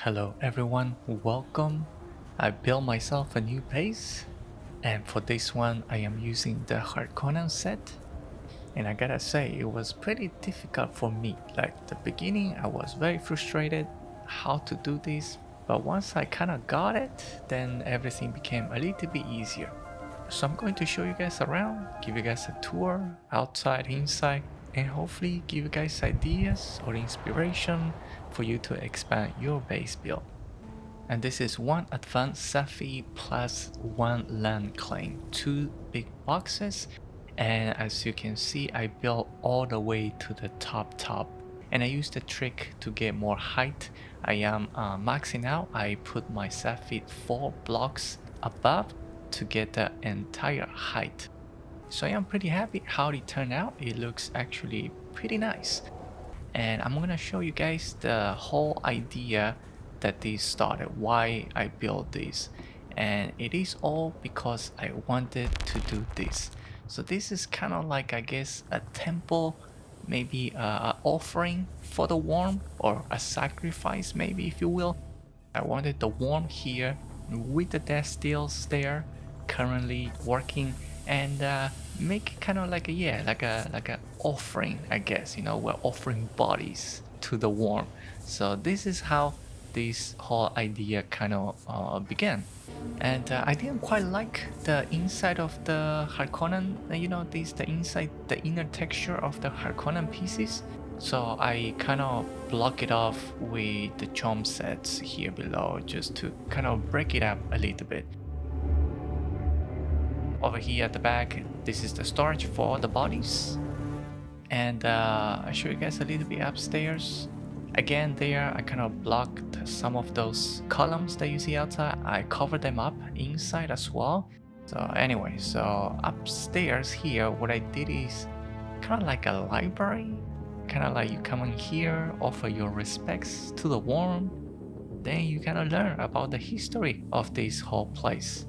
Hello everyone, welcome. I built myself a new base, and for this one I am using the Harkonnen set. And I gotta say, it was pretty difficult for me. Like the beginning I was very frustrated how to do this, but once I kinda got it, then everything became a little bit easier. So I'm going to show you guys around, give you guys a tour, outside, inside, and hopefully give you guys ideas or inspiration for you to expand your base build. And this is one advanced Saphi plus one land claim, two big boxes. And as you can see, I built all the way to the top. And I used the trick to get more height. I am maxing out. I put my Saphi 4 blocks above to get the entire height. So I am pretty happy how it turned out. It looks actually pretty nice. And I'm gonna show you guys the whole idea that this started, why I built this. And it is all because I wanted to do this. So this is kind of like, I guess, a temple, maybe an offering for the worm, or a sacrifice maybe, if you will. I wanted the worm here with the death steels there currently working, and make kind of like a offering, I guess. We're offering bodies to the worm. So this is how this whole idea kind of began. And I didn't quite like the inside of the Harkonnen, the inner texture of the Harkonnen pieces. So I kind of block it off with the jump sets here below, just to kind of break it up a little bit. Over here at the back, this is the storage for the bodies. And I show you guys a little bit upstairs. Again, there I kind of blocked some of those columns that you see outside. I covered them up inside as well. So anyway, so upstairs here, what I did is kind of like a library. Kind of like you come in here, offer your respects to the worm. Then you kind of learn about the history of this whole place.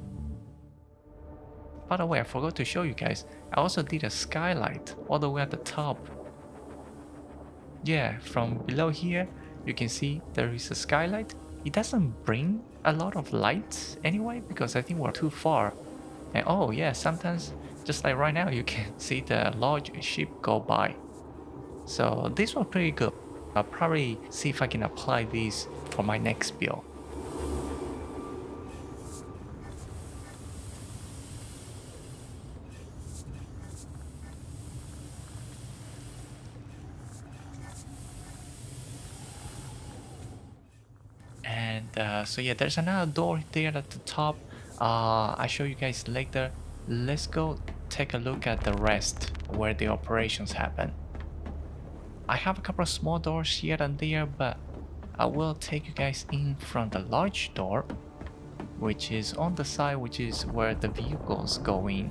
By the way, I forgot to show you guys, I also did a skylight all the way at the top. Yeah, from below here, you can see there is a skylight. It doesn't bring a lot of light anyway, because I think we're too far. And oh yeah, sometimes, just like right now, you can see the large ship go by. So this was pretty good. I'll probably see if I can apply this for my next build. And so yeah, there's another door there at the top. I'll show you guys later. Let's go take a look at the rest where the operations happen. I have a couple of small doors here and there, but I will take you guys in from the large door, which is on the side, which is where the vehicles go in.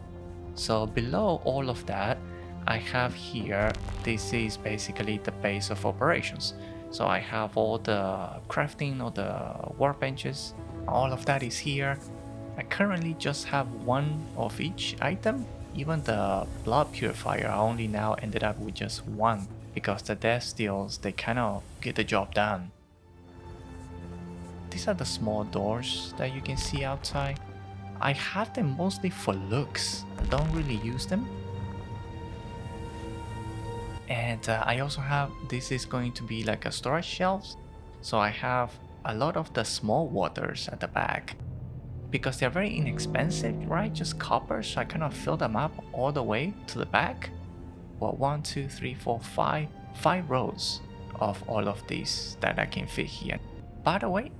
So below all of that, I have here, this is basically the base of operations. So I have all the crafting, all the workbenches, all of that is here. I currently just have one of each item. Even the blood purifier, I only now ended up with just one, because the death steels, they kind of get the job done. These are the small doors that you can see outside. I have them mostly for looks. I don't really use them. And I also have, this is going to be like a storage shelf. So I have a lot of the small waters at the back. Because they're very inexpensive, right? Just copper, so I kind of fill them up all the way to the back. Well, 1, 2, 3, 4, 5 rows of all of these that I can fit here. By the way,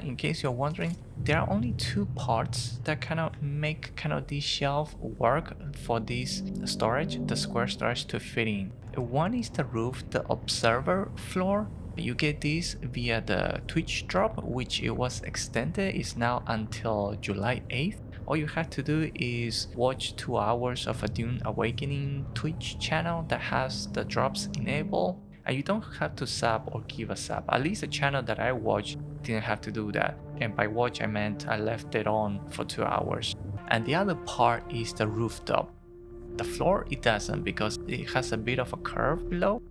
in case you're wondering, there are only two parts that kind of make this shelf work for this storage, the square storage to fit in. One is the roof, the observer floor. You get this via the Twitch drop, which it was extended, is now until July 8th. All you have to do is watch 2 hours of a Dune Awakening Twitch channel that has the drops enabled. And you don't have to sub or give a sub. At least the channel that I watched didn't have to do that. And by watch I meant I left it on for 2 hours. And the other part is the rooftop. The floor it doesn't, because it has a bit of a curve below.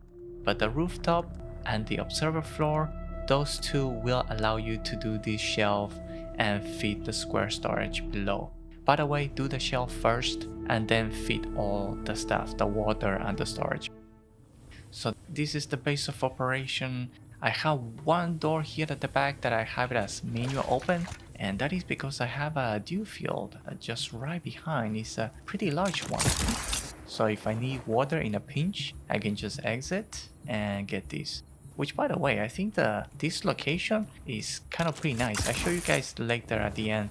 But the rooftop and the observer floor, those two will allow you to do this shelf and feed the square storage below. By the way, do the shelf first and then feed all the stuff, the water and the storage. So this is the base of operation. I have one door here at the back that I have it as manual open, and that is because I have a dew field just right behind. It's a pretty large one. So if I need water in a pinch, I can just exit and get this. Which, by the way, I think this location is kind of pretty nice. I'll show you guys later at the end.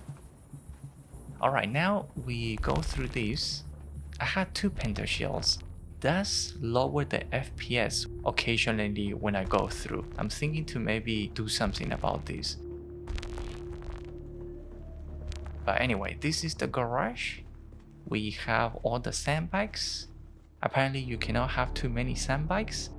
Alright, now we go through this. I had 2 pentashields. Does lower the FPS occasionally when I go through. I'm thinking to maybe do something about this. But anyway, this is the garage. We have all the sandbags. Apparently you cannot have too many sandbags.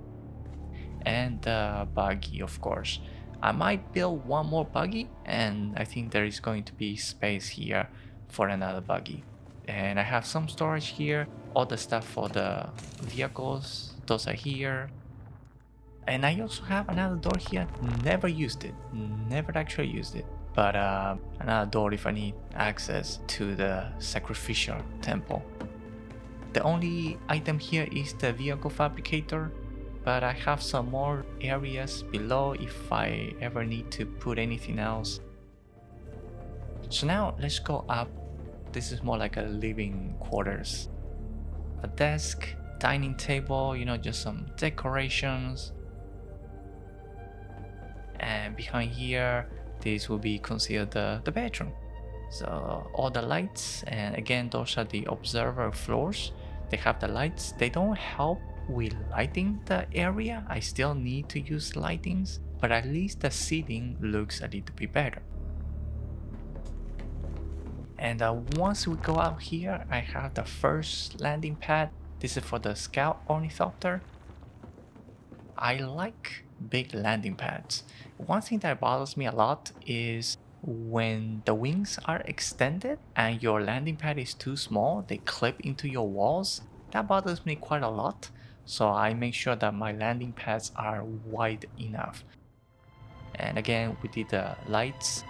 And the buggy, of course. I might build one more buggy, and I think there is going to be space here for another buggy. And I have some storage here, all the stuff for the vehicles, those are here. And I also have another door here, never used it, never actually used it. But another door if I need access to the sacrificial temple. The only item here is the vehicle fabricator, but I have some more areas below if I ever need to put anything else. So now let's go up. This is more like a living quarters. A desk, dining table, you know, just some decorations. And behind here, this will be considered the bedroom. So all the lights, and again, those are the observer floors. They have the lights. They don't help with lighting the area. I still need to use lightings, but at least the seating looks a little bit better. And once we go out here, I have the first landing pad. This is for the scout ornithopter. I like big landing pads. One thing that bothers me a lot is when the wings are extended and your landing pad is too small, they clip into your walls. That bothers me quite a lot. So I make sure that my landing pads are wide enough. And again, we did the lights.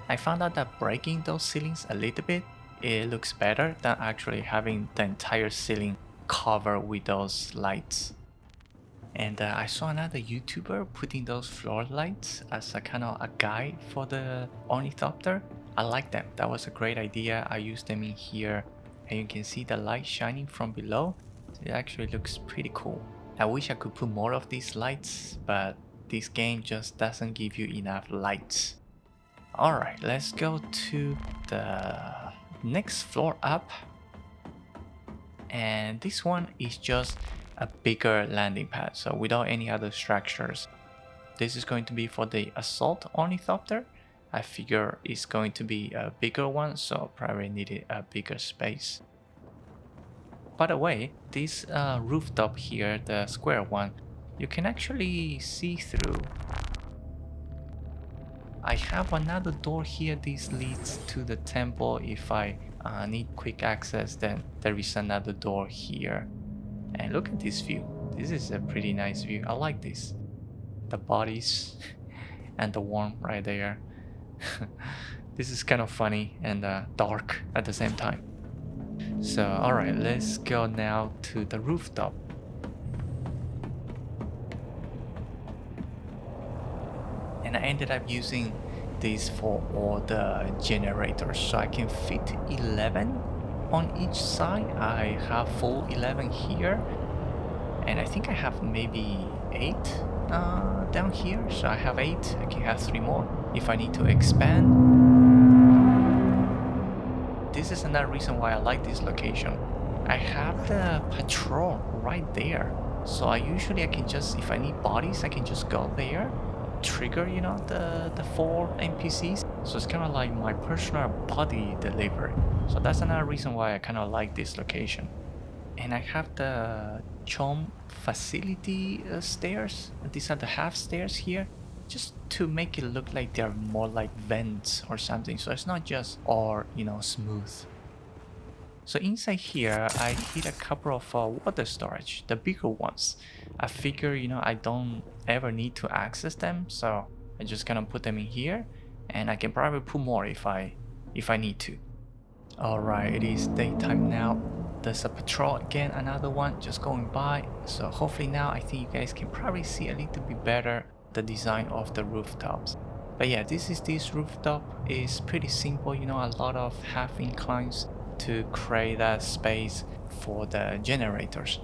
I found out that breaking those ceilings a little bit, it looks better than actually having the entire ceiling covered with those lights. And I saw another YouTuber putting those floor lights as a kind of a guide for the ornithopter. I like them. That was a great idea. I used them in here, and you can see the light shining from below. It actually looks pretty cool. I wish I could put more of these lights, but this game just doesn't give you enough lights. Alright, let's go to the next floor up. And this one is just a bigger landing pad, so without any other structures. This is going to be for the assault ornithopter. I figure it's going to be a bigger one, so probably needed a bigger space. By the way, this rooftop here, the square one, you can actually see through. I have another door here. This leads to the temple. If I need quick access, then there is another door here. And look at this view. This is a pretty nice view. I like this. The bodies and the worm right there. This is kind of funny and dark at the same time. So alright, let's go now to the rooftop. And I ended up using this for all the generators, so I can fit 11 on each side. I have full 11 here, and I think I have maybe 8 down here, so I have 8. I can have 3 more if I need to expand. This is another reason why I like this location. I have the patrol right there, so I can just, if I need bodies, I can just go there, trigger, you know, the 4 NPCs. So it's kind of like my personal body delivery. So that's another reason why I kind of like this location. And I have the chom facility stairs. These are the half stairs here, just to make it look like they're more like vents or something, so it's not just all, you know, smooth. So inside here, I hid a couple of water storage, the bigger ones. I figure, you know, I don't ever need to access them, so I'm just gonna put them in here, and I can probably put more if I need to. Alright, it is daytime now. There's a patrol again, another one just going by. So hopefully now I think you guys can probably see a little bit better the design of the rooftops. But yeah, this rooftop is pretty simple, you know, a lot of half inclines to create that space for the generators.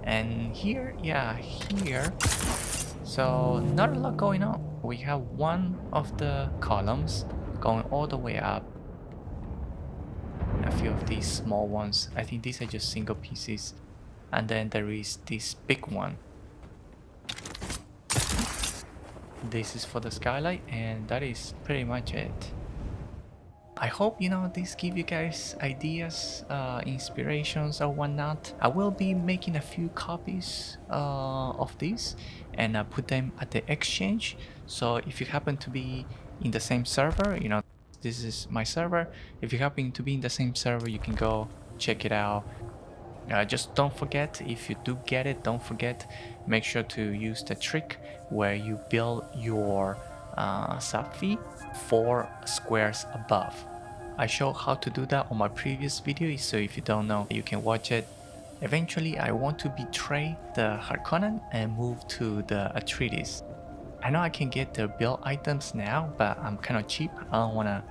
And here, yeah, here, so not a lot going on. We have one of the columns going all the way up. A few of these small ones, I think these are just single pieces. And then there is this big one. This is for the skylight, and that is pretty much it. I hope, you know, this give you guys ideas, inspirations or whatnot. I will be making a few copies of these and put them at the exchange. So if you happen to be in the same server, you know, this is my server. If you happen to be in the same server, you can go check it out. Just don't forget, if you do get it, don't forget, make sure to use the trick where you build your sub-fee 4 squares above. I showed how to do that on my previous video, so if you don't know, you can watch it. Eventually, I want to betray the Harkonnen and move to the Atreides. I know I can get the build items now, but I'm kind of cheap. I don't wanna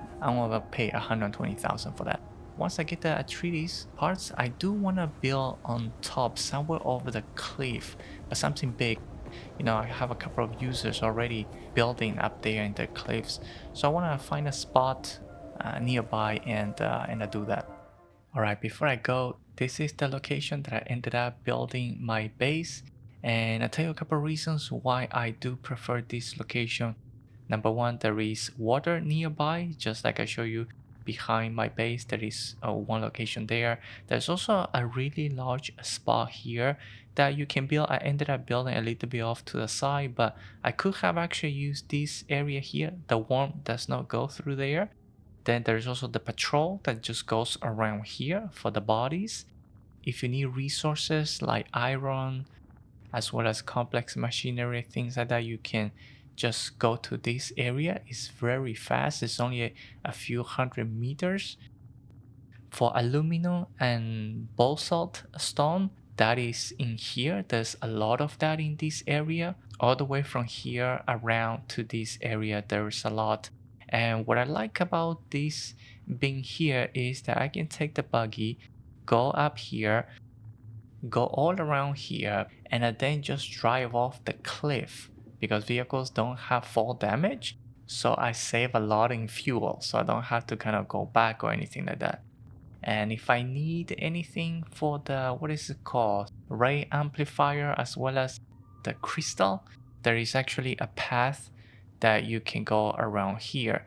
pay 120,000 for that. Once I get the Atreides parts, I do want to build on top somewhere over the cliff, but something big. You know, I have a couple of users already building up there in the cliffs, so I want to find a spot nearby and do that. Alright, before I go, this is the location that I ended up building my base, and I'll tell you a couple of reasons why I do prefer this location. Number one, there is water nearby, just like I show you behind my base. There is one location there. There's also a really large spot here that you can build. I ended up building a little bit off to the side, but I could have actually used this area here. The worm does not go through there. Then there's also the patrol that just goes around here for the bodies. If you need resources like iron as well as complex machinery, things like that, you can just go to this area. It's very fast. It's only a few hundred meters. For aluminum and basalt stone, that is in here. There's a lot of that in this area. All the way from here around to this area, there's a lot. And what I like about this being here is that I can take the buggy, go up here, go all around here, and then just drive off the cliff, because vehicles don't have fall damage. So I save a lot in fuel, so I don't have to kind of go back or anything like that. And if I need anything for the, what is it called, ray amplifier as well as the crystal, there is actually a path that you can go around here.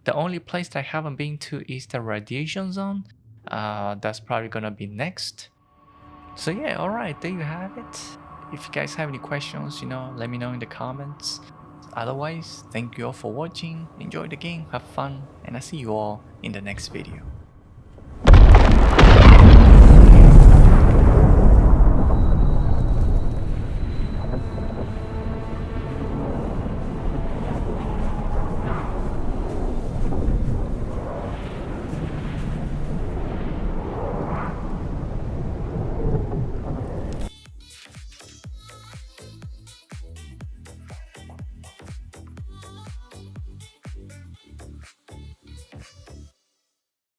The only place that I haven't been to is the radiation zone. That's probably gonna be next. So yeah, alright, there you have it. If you guys have any questions, you know, let me know in the comments. Otherwise, thank you all for watching, enjoy the game, have fun, and I'll see you all in the next video.